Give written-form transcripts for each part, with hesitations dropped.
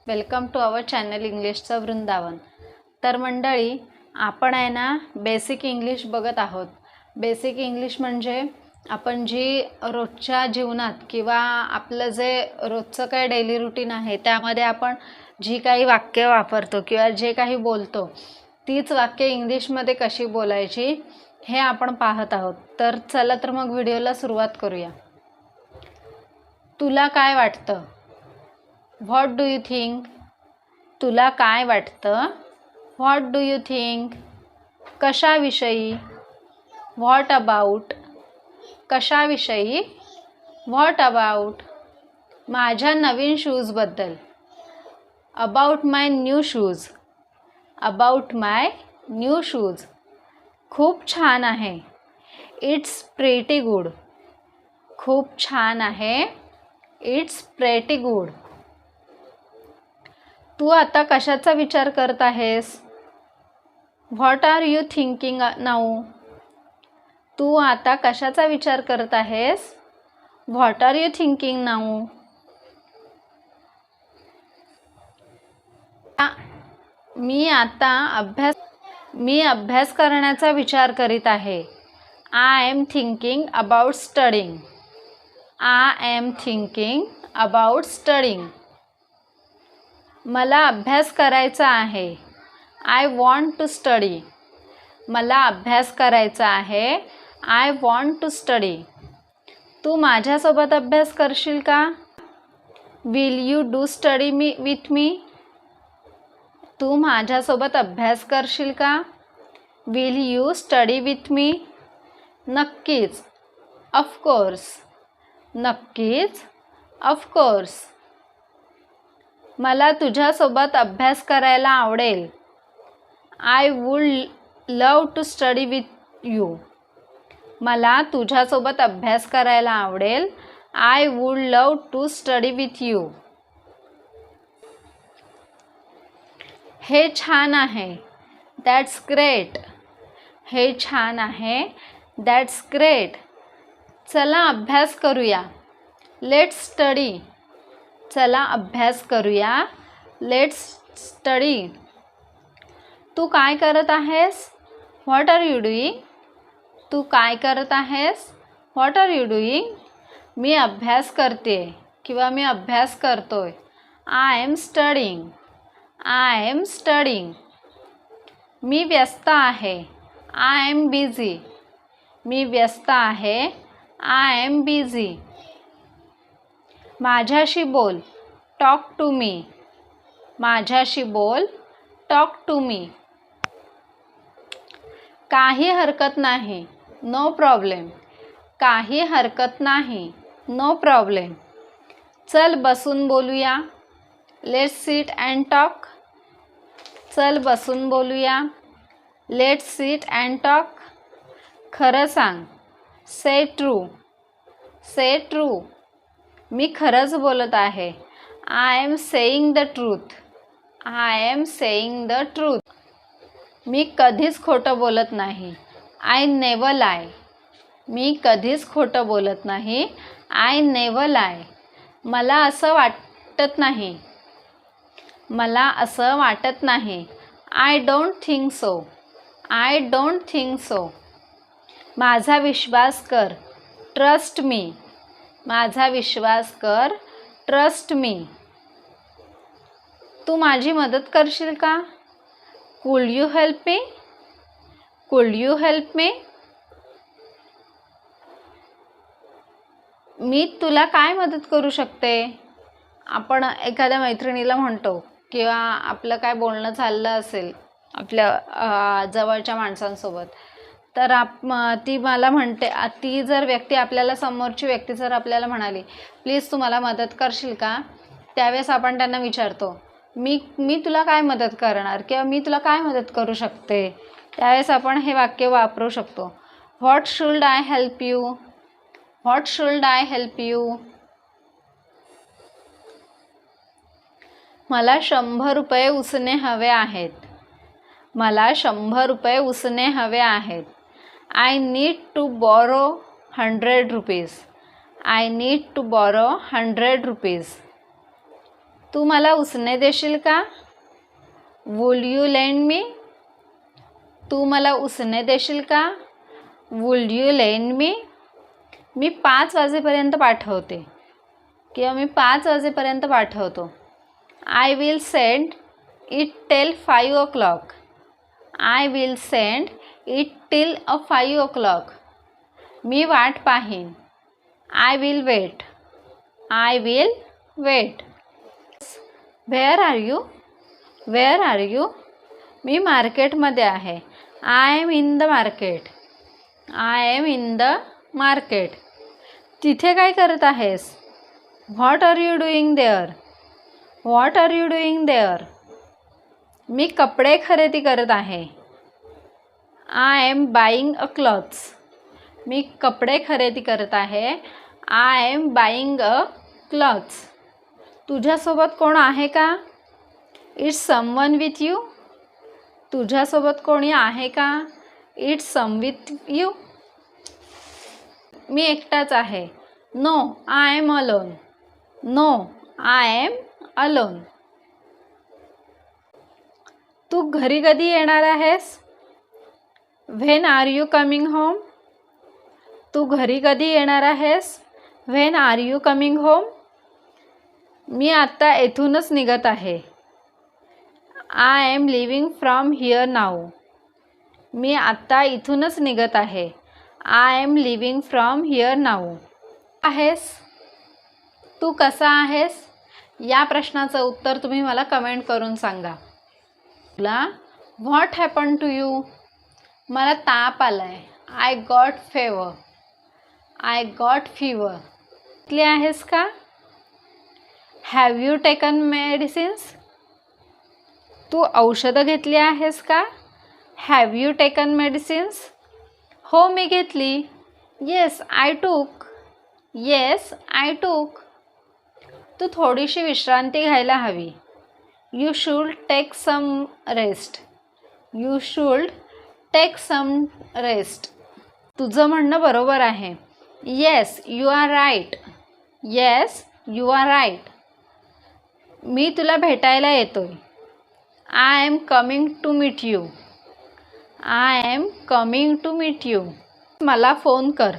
Welcome to our channel इंग्लिशचं वृंदावन। तर मंडळी, आपण आहे ना बेसिक इंग्लिश बघत आहोत। बेसिक इंग्लिश म्हणजे आपण जी रोजच्या जीवनात किंवा आपलं जे रोजचं काय डेली रुटीन आहे त्यामध्ये आपण जी काही वाक्य वापरतो किंवा जे काही बोलतो तीच वाक्य इंग्लिशमध्ये कशी बोलायची हे आपण पाहत आहोत। तर चला तर मग व्हिडिओला सुरुवात करूया। तुला काय वाटतं? What do you think? तुला काय वाटतं? What do you think? कशाविषयी? What about? कशाविषयी? What about? माझ्या नवीन शूजबद्दल। About my new shoes. About my new shoes. खूप छान आहे। It's pretty good. खूप छान आहे। It's pretty good. तू आता कशाचा विचार करत आहेस? What are you thinking now? तू आता कशाचा विचार करत आहेस? What are you thinking now? मी अभ्यास करण्याचा विचार करीत आहे। I am thinking about studying. I am thinking about studying. मला अभ्यास करायचा आहे। I want to study. मला अभ्यास करायचा आहे। I want to study. तू माझ्यासोबत अभ्यास करशील का? Will you do study with me? तू माझ्यासोबत अभ्यास करशील का? Will you study with me? नक्कीच, ऑफकोर्स। नक्कीच, ऑफकोर्स। मला तुझ्यासोबत अभ्यास करायला आवडेल। I would love to study with you. मला तुझ्यासोबत अभ्यास करायला आवडेल। I would love to study with you. हे छान आहे। That's great. हे छान आहे। That's great. चला अभ्यास करूया। Let's study. चला अभ्यास करूया। Let's study. तू काय करत आहेस? What are you doing? तू काय करत आहेस? What are you doing? मी अभ्यास करते किंवा मी अभ्यास करतोय। I am studying. I am studying. मी व्यस्त आहे। I am busy. मी व्यस्त आहे। I am busy. माझ्याशी बोल। Talk to me. माझ्याशी बोल। Talk to me. काही हरकत नाही। No problem. काही हरकत नाही। No problem. चल बसून बोलूया। Let's sit and talk. चल बसून बोलूया। Let's sit and talk. खरं सांग। से ट्रू। से ट्रू। मी खरंच बोलत आहे। I am saying the truth. I am saying the truth. मी कधीच खोटं बोलत नाही। आय नेव्हर लाय। मी कधीच खोटं बोलत नाही। आय नेव्हर लाय। मला असं वाटत नाही। मला असं वाटत नाही। I don't think so. I don't think so. माझा विश्वास कर। Trust me. माझा विश्वास कर। Trust me. तू माझी मदत करशील का? कुड यू हेल्प मी? कुड यू हेल्प मी? मी तुला काय मदत करू शकते? आपण एखाद्या मैत्रिणीला म्हणतो किंवा आपलं काय बोलणं चाललं असेल आपल्या जवळच्या माणसांसोबत, तर ती मला म्हणते, ती जर व्यक्ती आपल्याला समोरची व्यक्ती जर आपल्याला म्हणाली प्लीज तू मला मदत करशील का, त्यावेळेस आपण त्यांना विचारतो मी तुला काय मदत करणार किंवा मी तुला काय मदत करू शकते। त्यावेळेस आपण हे वाक्य वापरू शकतो। What should I help you? What should I help you? मला 100 रुपये उसने हवे आहेत। मला 100 रुपये उसने हवे आहेत। I need to borrow 100 rupees. I need to borrow 100 rupees. तू मला उसने देशील का? वुल यू लेंड मी? तू मला उसने देशील का? वुल यू लेंड मी? मी 5 वाजेपर्यंत पाठवते किंवा मी 5 वाजेपर्यंत पाठवतो. I will send it till 5 o'clock. I will send it till 5 o'clock. मी वाट पाहीन. I will wait. I will wait. Where are you? Where are you? मी मार्केटमध्ये आहे. I am in the market. I am in the market. तिथे काय करत आहेस? What are you doing there? What are you doing there? मी कपडे खरेदी करत आहे. I am buying a clothes. मी कपडे खरेदी करत आहे. I am buying a clothes. तुझ्यासोबत कोण आहे का? It's someone with you. तुझ्यासोबत कोणी आहे का? It's some with you. मी एकटाच आहे. No I am alone. No I am alone. तू घरी कधी येणार आहेस? When are you coming home? तू घरी कधी येणार आहेस? When are you coming home? मी आत्ता येथूनच निघत आहे. I am living from here now. मी आत्ता इथूनच निघत आहे. I am living from here now. आहेस? तू कसा आहेस? या प्रश्नाचं उत्तर तुम्ही मला कमेंट करून सांगा. तुला व्हॉट हॅपन टू यू? मला ताप आलाय. I got fever. I got fever. घेतली आहेस का? Have you taken medicines? तू औषधं घेतली आहेस का? Have you taken medicines? हो मी घेतली. Yes I took. Yes I took. तू थोडीशी विश्रांती घ्यायला हवी. You should take some rest. You should take some rest. तुझं म्हणणं बरोबर आहे. Yes you are right. Yes you are right. मी तुला भेटायला येतोय. I am coming to meet you. I am coming to meet you. मला फोन कर.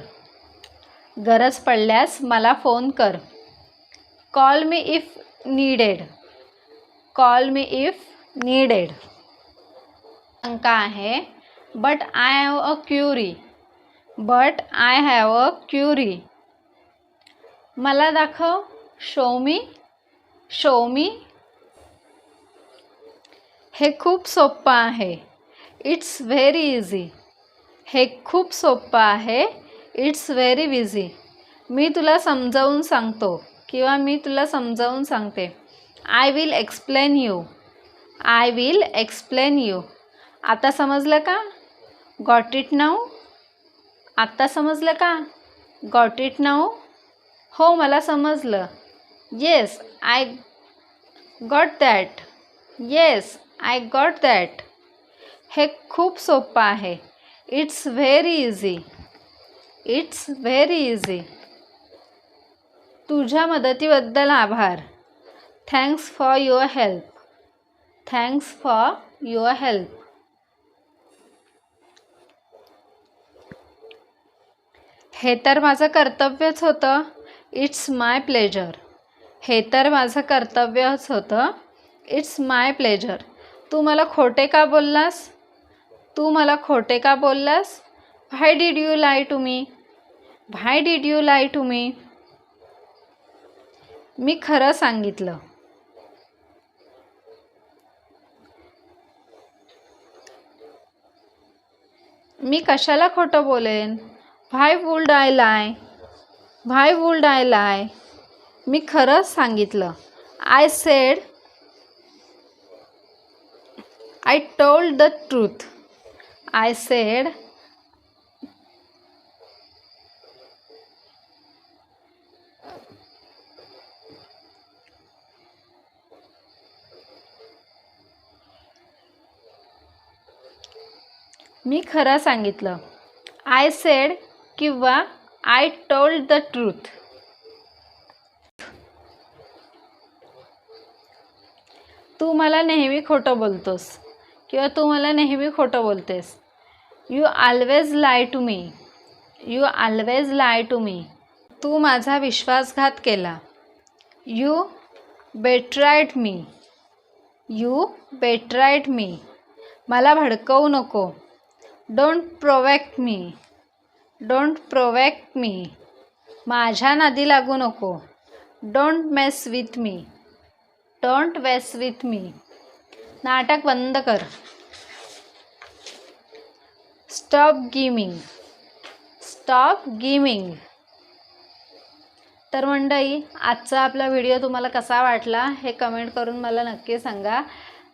गरज पडल्यास मला फोन कर. Call me if needed. Call me if needed. शंका आहे. But I have a query. But I have a query. मला दाखव. Show me. Show me. हे खूप सोपं आहे. It's very easy. हे खूप सोपं आहे. It's very easy. मी तुला समजावून सांगतो किंवा मी तुला समजावून सांगते. I will explain you. I will explain you. आता समजलं का? Got it now. आत्ता समजलं का? Got it now. हो मला समजलं. Yes I got that. Yes I got that. हे खूप सोपं आहे. It's very easy. It's very easy. तुझ्या मदतीबद्दल आभार. Thanks for your help. Thanks for your help. हे तर माझं कर्तव्यच होतं. It's my pleasure. हे तर माझं कर्तव्यच होतं. It's my pleasure. तू मला खोटे का बोललास? तू मला खोटे का बोललास? Why did you lie to me? Why did you lie to me? मी खरं सांगितलं. मी कशाला खोटं बोलेन? Why would I lie? Why would I lie? मी खरंच सांगितलं. I said. I told the truth. I said. मी खरं सांगितलं. आय सेड किंवा आय टोल्ड द ट्रूथ. तू मला नेहमी खोटं बोलतोस किंवा तू मला नेहमी खोटं बोलतेस. You always lie to me. You always lie to me. तू माझा विश्वासघात केला. You betrayed me. You betrayed me. मला भडकवू नको. Don't provoke me. Don't provoke me. माझ्या नादी लागू नको. Don't mess with me. Don't mess with me. नाटक बंद कर. Stop gaming. Stop gaming. तर मंडळी, आजचा आपला व्हिडिओ तुम्हाला कसा वाटला हे कमेंट करून मला नक्की सांगा.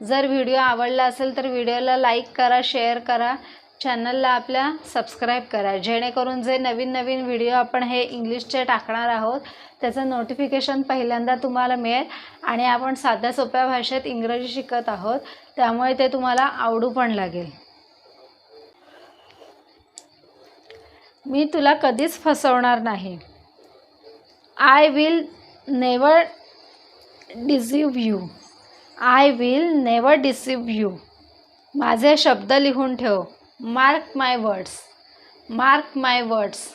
जर व्हिडिओ आवडला असेल तर व्हिडिओला लाईक करा, शेअर करा, चॅनलला आपल्या सबस्क्राईब करा, जेणेकरून जे नवीन नवीन व्हिडिओ आपण हे इंग्लिशचे टाकणार आहोत त्याचं नोटिफिकेशन पहिल्यांदा तुम्हाला मिळेल. आणि आपण साध्या सोप्या भाषेत इंग्रजी शिकत आहोत, त्यामुळे ते तुम्हाला आवडू पण लागेल. मी तुला कधीच फसवणार नाही. I will never deceive you. I will never deceive you. माझे शब्द लिहून ठेव. Mark my words. Mark my words.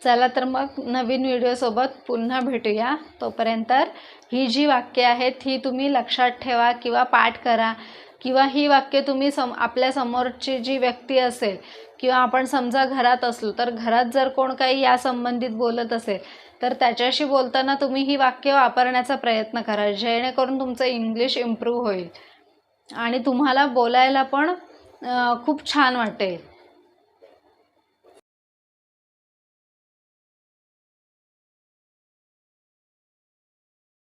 चला तर मग नवीन व्हिडिओसोबत पुन्हा भेटूया. तोपर्यंत ही जी वाक्ये आहेत ही तुम्ही लक्षात ठेवा किंवा पाठ करा, किंवा ही वाक्य तुम्ही आपल्या समोरची जी व्यक्ती असेल किंवा आपण समजा घरात असलो तर घरात जर कोण काही या संबंधित बोलत असेल तर त्याच्याशी बोलताना तुम्ही ही वाक्य वापरण्याचा प्रयत्न करा, जेणेकरून तुमचं इंग्लिश इम्प्रूव्ह होईल आणि तुम्हाला बोलायला पण खूप छान वाटेल.